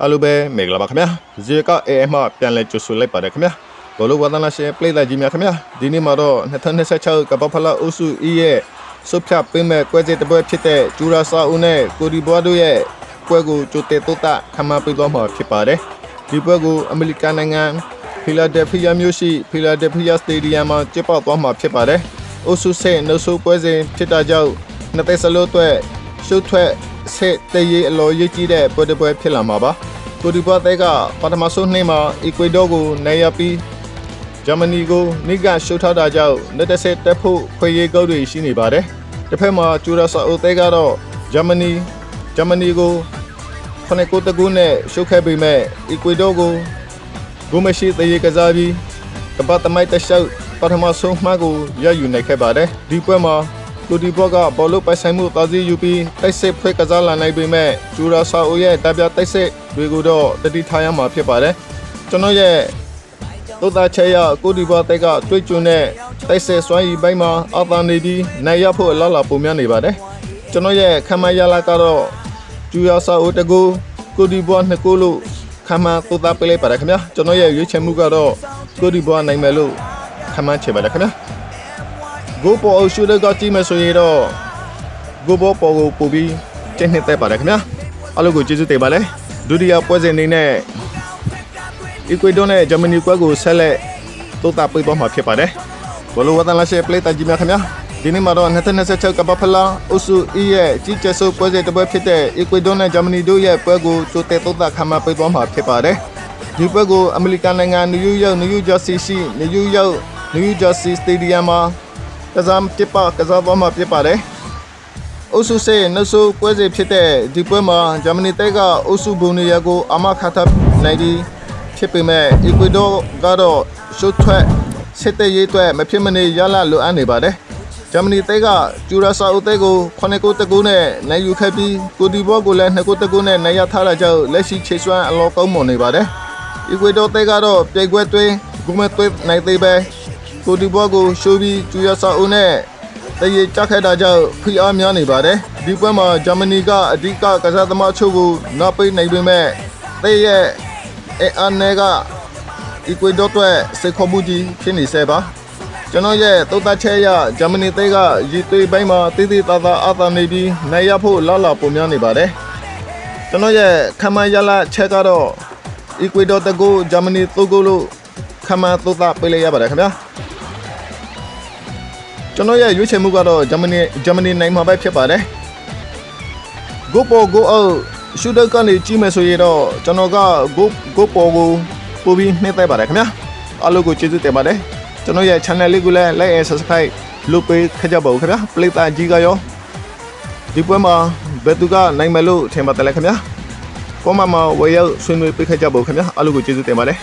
အားလုံးပဲမင်္ဂလာပါခင်ဗျာဇေကအေမှပြန်လဲကြိုဆိုလိုက်ပါတယ်ခင်ဗျာဘောလုံးဝါသနာရှင်ပလေသားကြီးများခင်ဗျာဒီနေ့မှာတော့2026ကပ္ပဖလာအုပ်စု E ရဲ့ဆုတ်ဖြတ်ပေးမဲ့ကွဲစစ်တစ်ပွဲဖြစ်တဲ့ဂျူရာဆာဦးနဲ့ကိုဒီဘွားတို့ရဲ့ပွဲကိုကြိုတင်တိုးတာခမ်းမပေးသွားမှာဖြစ်ပါတယ်ဒီပွဲကိုအမေရိကန်နိုင်ငံဖီလာဒဲဖီးယားမြို့ရှိဖီလာဒဲဖီးယားစတေဒီယမ်မှာကျင်းပသွားမှာဖြစ်ပါတယ်အုပ်စုဆက်နှုတ်ဆုပွဲစဉ်ဖြစ်တာကြောင့်နှစ်သက်စလုံးအတွက်ရှုပ်ထွက်ဆက်တရေအလော်ရေးကြီးတဲ့ပွဲတစ်ပွဲဖြစ်လာမှာပါကိုဒီဘွားတဲ့ကပထမဆုံးနေ့မှာအီကွေဒေါကိုနိုင်ရပြီးဂျာမနီကိုနိကရှုပ်ထားတာကြောင့်လက်တစ်ဆက်တက်ဖို့ခွေရေးကုတ်တွေရှိနေပါတယ်တစ်ဖက်မှာကျူရာဆာအိုတဲကတော့ဂျာမနီကို9-9တကူနဲ့ရှုပ်ခဲ့ပေမဲ့အီကွေဒေါကိုဂိုမရှိတရေကစားပြီးကပတ်သမိုက်တလျှောက်ပထမဆုံးမှကိုရယူနိုင်ခဲ့ပါတယ်ဒီပွဲမှာကိုဒီဘော့ကဘောလုံးပိုင်ဆိုင်မှုတာစီယူပြီးတိုက်စစ်ဖွဲ့ကစားလာနိုင်ပေမဲ့ဂျူရာဆာအိုရဲ့တပ်ပြတိုက်စစ်တွေကိုတော့တတိထားရမှာဖြစ်ပါတယ်ကျွန်တော်ရဲ့တိုးတာချေရကိုဒီဘော့တိုက်ကတွေ့ကျွန်းတဲ့တိုက်စစ်စွမ်းရည်ပိုင်းမှာအသာနေပြီးနိုင်ရဖို့အလားလာပုံများနေပါတယ်ကျွန်တော်ရဲ့ခမရလာကတော့ဂျူရာဆာအိုတကူကိုဒီဘော့နှစ်ကူလို့ခမတိုးတာပေးလိုက်ပါတယ်ခင်ဗျာကျွန်တော်ရဲ့ရွေးချယ်မှုကတော့ကိုဒီဘော့နိုင်မယ်လို့ခမချေပါတယ်ခင်ဗျာဂိုပေါ်အုပ်စုကကြည့်မယ်ဆိုရင်တော့ဂိုဘောပေါ်ကိုပို့ပြီးကျင်းနေတဲ့ပါတယ်ခင်ဗျာအားလုံးကိုကျေးဇူးတင်ပါတယ်ဒုတိယပွဲစဉ်အနေနဲ့အီကွေဒေါနဲ့ဂျာမနီပွဲကိုဆက်လက်တိုးတာပေးသွားမှာဖြစ်ပါတယ်ဘောလုံးဝတ်တန်လာရှယ်ပလေတာကြီးများခင်ဗျာဒီနေ့မှာတော့2026ကပ္ပဖလာအုပ်စု E ရဲ့ကြီးကျယ်ဆုံးပွဲစဉ်တစ်ပွဲဖြစ်တဲ့အီကွေဒေါနဲ့ဂျာမနီတို့ရဲ့ပွဲကိုကြိုတင်တိုးတာခမ်းမပေးသွားမှာဖြစ်ပါတယ်ဒီပွဲကိုအမေရိကန်နိုင်ငံနယူးယောက်နယူးဂျာစီရှိနယူးဂျာစီစတေဒီယမ်မှာကစားသွားမှာဖြစ်ပါတယ်အုပ်စုစေနှုတ်ဆုပွဲစဉ်ဖြစ်တဲ့ဒီပွဲမှာဂျာမနီတိုက်က အုပ်စုဘုံနေရာကိုအမခါထပ်နိုင်ပြီးဖြစ်ပေမဲ့အီကွေဒေါကတော့ရှုတ်ထွက်စစ်တဲ့ရေးအတွက်မဖြစ်မနေရလာလိုအပ်နေပါတယ်ဂျာမနီတိုက်ကကျူရာဆာအိုတိုက်ကို9-9တကူနဲ့နိုင်ယူခဲ့ပြီးကိုဒီဘော့ကိုလည်း2-9တကူနဲ့နိုင်ရထားတာကြောင့်လက်ရှိခြေစွမ်းအလောကောင်းမွန်နေပါတယ်အီကွေဒေါတိုက်ကတော့ပြိုင်ပွဲသွင်းဂုမသွင်းနိုင်သေးပဲကိုဒီဘော့ကိုရှိုးပြီးကျူရာဆာအိုနဲ့တရေကြခဲ့တာကြောင့်ဖိအားများနေပါတယ်ဒီပွဲမှာဂျာမနီကအဓိကကစားသမားချုပ်ကိုနောက်ပိတ်နိုင်ပေမဲ့တေးရဲ့အန်နဲကအီကွေဒေါအတွက်စိတ်ခေါ်မှုကြီးဖြစ်နေဆဲပါကျွန်တော်ရဲ့သုတ်တချက်ရဂျာမနီတေးကရီသွေးပိုင်းမှာတေးသေးသားသားအသာနေပြီးနိုင်ရဖို့လာပုံများနေပါတယ်ကျွန်တော်ရဲ့ခမန်းရလာချက်ကတော့အီကွေဒေါတကူဂျာမနီ3ဂိုးလို့ခမန်းသုတ်တပေးလိုက်ရပါတယ်ခင်ဗျာကျွန်တော်ရဲ့ရွေးချယ်မှုကတော့ဂျာမနီနိုင်မှာပဲဖြစ်ပါတယ်ဂိုပေါ်ဂိုအောက်ရှူတာကနေကြီးမယ်ဆိုရင်တော့ကျွန်တော်ကဂိုပေါ်ကိုပို့ပြီးနှိမ့်သက်ပါတယ်ခင်ဗျာအားလုံးကိုကျေးဇူးတင်ပါတယ်ကျွန်တော်ရဲ့ channel လေးကိုလည်း like and subscribe လုပ်ပေးခဲ့ကြပါဦးခင်ဗျာပလေတာကြီးကရောဒီပွဲမှာဘယ်သူကနိုင်မယ်လို့ထင်ပါတယ်ခင်ဗျာcommentမှာဝေရောက်ဆွေးနွေးပေးခဲ့ကြပါဦးခင်ဗျာအားလုံးကိုကျေးဇူးတင်ပါတယ်